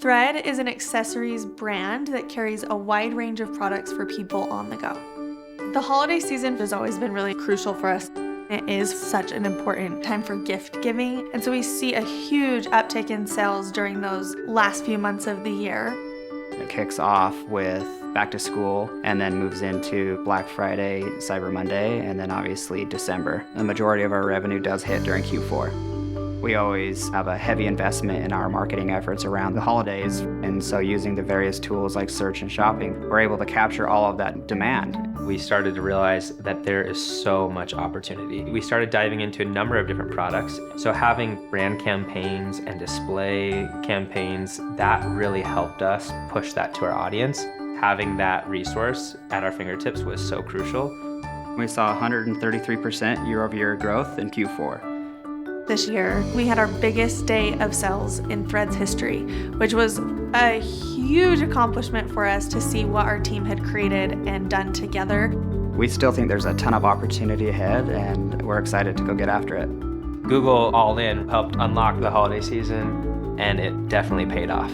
Thread is an accessories brand that carries a wide range of products for people on the go. The holiday season has always been really crucial for us. It is such an important time for gift giving, and so we see a huge uptick in sales during those last few months of the year. It kicks off with back to school and then moves into Black Friday, Cyber Monday, and then obviously December. The majority of our revenue does hit during Q4. We always have a heavy investment in our marketing efforts around the holidays, and so using the various tools like search and shopping, we're able to capture all of that demand. We started to realize that there is so much opportunity. We started diving into a number of different products. So having brand campaigns and display campaigns, that really helped us push that to our audience. Having that resource at our fingertips was so crucial. We saw 133% year-over-year growth in Q4. This year, we had our biggest day of sales in Thread's history, which was a huge accomplishment for us to see what our team had created and done together. We still think there's a ton of opportunity ahead, and we're excited to go get after it. Google All In helped unlock the holiday season, and it definitely paid off.